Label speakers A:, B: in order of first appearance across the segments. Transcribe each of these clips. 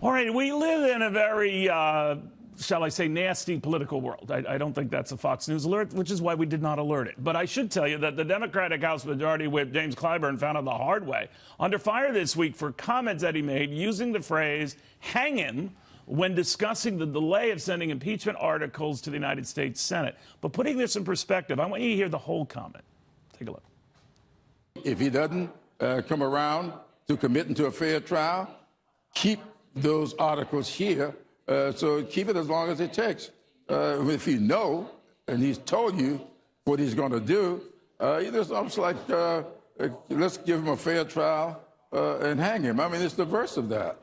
A: All right, we live in a very, shall I say, nasty political world. I don't think that's a Fox News alert, which is why we did not alert it. But I should tell you that the Democratic House Majority Whip, James Clyburn, found it the hard way, under fire this week for comments that he made using the phrase hang him when discussing the delay of sending impeachment articles to the United States Senate. But putting this in perspective, I want you to hear the whole comment. Take a look.
B: If he doesn't come around to committing to a fair trial, keep those articles here, so keep it as long as it takes. If you know, and he's told you what he's going to do, it's almost like, let's give him a fair trial and hang him. I mean, it's the verse of that.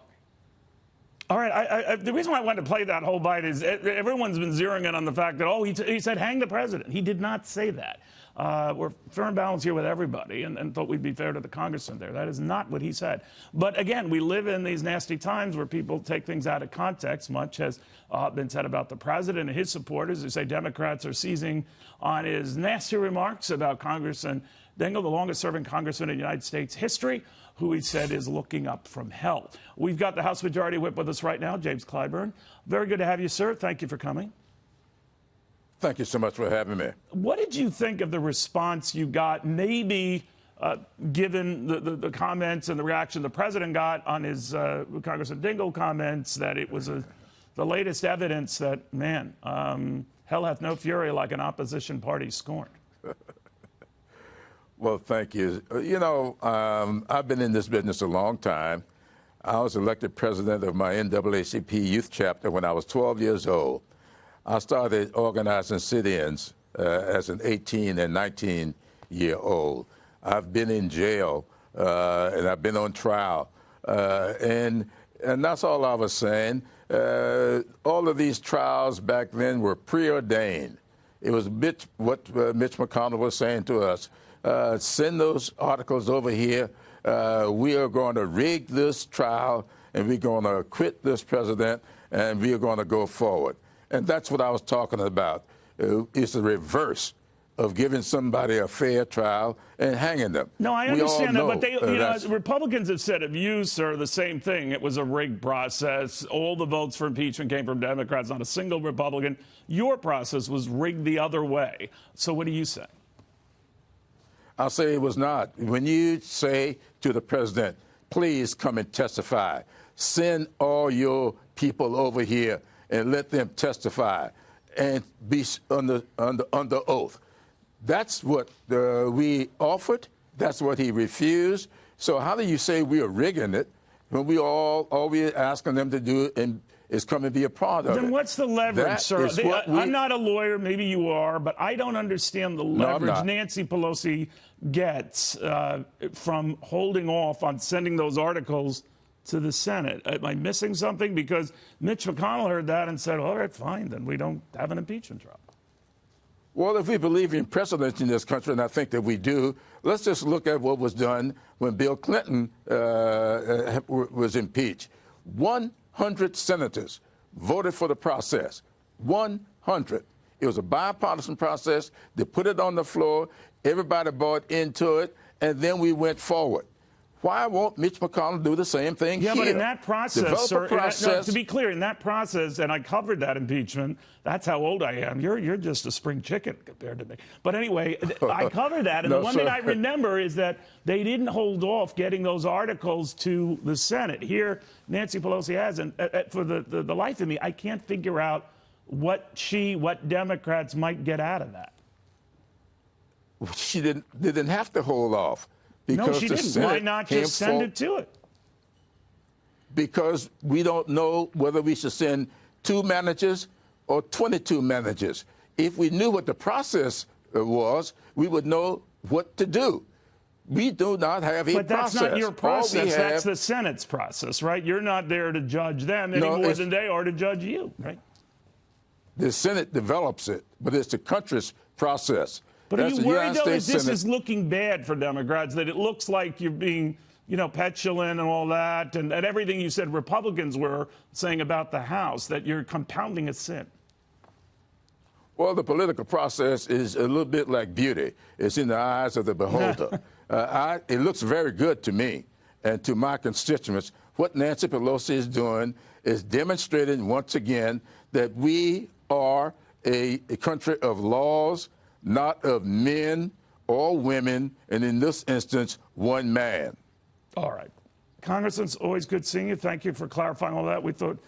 A: All right, the reason why I wanted to play that whole bite is everyone's been zeroing in on the fact that, oh, he said hang the president. He did not say that. We're fair and balanced here with everybody and thought we'd be fair to the congressman there. That is not what he said. But again, we live in these nasty times where people take things out of context. Much has been said about the president and his supporters who say Democrats are seizing on his nasty remarks about Congressman Dingell, the longest-serving congressman in United States history, who he said is looking up from hell. We've got the House Majority Whip with us right now, James Clyburn. Very good to have you, sir. Thank you for coming.
B: Thank you so much for having me.
A: What did you think of the response you got, maybe given the comments and the reaction the president got on his Congressman Dingell comments, that it was the latest evidence that, man, hell hath no fury like an opposition party scorned?
B: Well, thank you. You know, I've been in this business a long time. I was elected president of my NAACP youth chapter when I was 12 years old. I started organizing sit-ins as an 18 and 19-year-old. I've been in jail and I've been on trial. And that's all I was saying. All of these trials back then were preordained. It was what Mitch McConnell was saying to us. Send those articles over here. We are going to rig this trial, and we're going to acquit this president, and we are going to go forward. And that's what I was talking about. It's the reverse of giving somebody a fair trial and hanging them.
A: No, I understand that, but they, you know, Republicans have said of you, sir, the same thing. It was a rigged process. All the votes for impeachment came from Democrats, not a single Republican. Your process was rigged the other way. So what do you say?
B: I'll say it was not. When you say to the president, please come and testify, send all your people over here and let them testify and be under oath. That's what we offered. That's what he refused. So how do you say we are rigging it when we all we're asking them to do is come and be a part of it?
A: Then what's the leverage, sir? I'm not a lawyer. Maybe you are, but I don't understand the leverage Nancy Pelosi gets from holding off on sending those articles to the Senate. Am I missing something? Because Mitch McConnell heard that and said, all right, fine, then we don't have an impeachment trial.
B: Well, if we believe in precedent in this country, and I think that we do, let's just look at what was done when Bill Clinton was impeached. 100 senators voted for the process. 100. It was a bipartisan process. They put it on the floor. Everybody bought into it, and then we went forward. Why won't Mitch McConnell do the same thing here?
A: Yeah, but in that process, sir, no, to be clear, in that process, and I covered that impeachment, that's how old I am. You're just a spring chicken compared to me. But anyway, I covered that, and the one thing I remember is that they didn't hold off getting those articles to the Senate. Here, Nancy Pelosi has, and for the life of me, I can't figure out what Democrats might get out of that.
B: She didn't have to hold off.
A: No, she didn't. Why not just send it to it?
B: Because we don't know whether we should send 2 managers or 22 managers. If we knew what the process was, we would know what to do. We do not have a process.
A: But that's not your process. That's the Senate's process, right? You're not there to judge them any more than they are to judge you, right?
B: The Senate develops it, but it's the country's process.
A: But are you worried, though, that this is looking bad for Democrats, that it looks like you're being, you know, petulant and all that, and everything you said Republicans were saying about the House, that you're compounding a sin?
B: Well, the political process is a little bit like beauty. It's in the eyes of the beholder. It looks very good to me and to my constituents, what Nancy Pelosi is doing is demonstrating once again that we are a country of laws, not of men or women, and in this instance, one man.
A: All right. Congressman, it's always good seeing you. Thank you for clarifying all that. We thought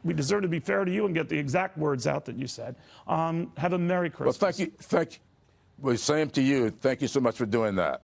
A: we deserve to be fair to you and get the exact words out that you said. Have a Merry Christmas.
B: Well, thank you. Well, same to you. Thank you so much for doing that.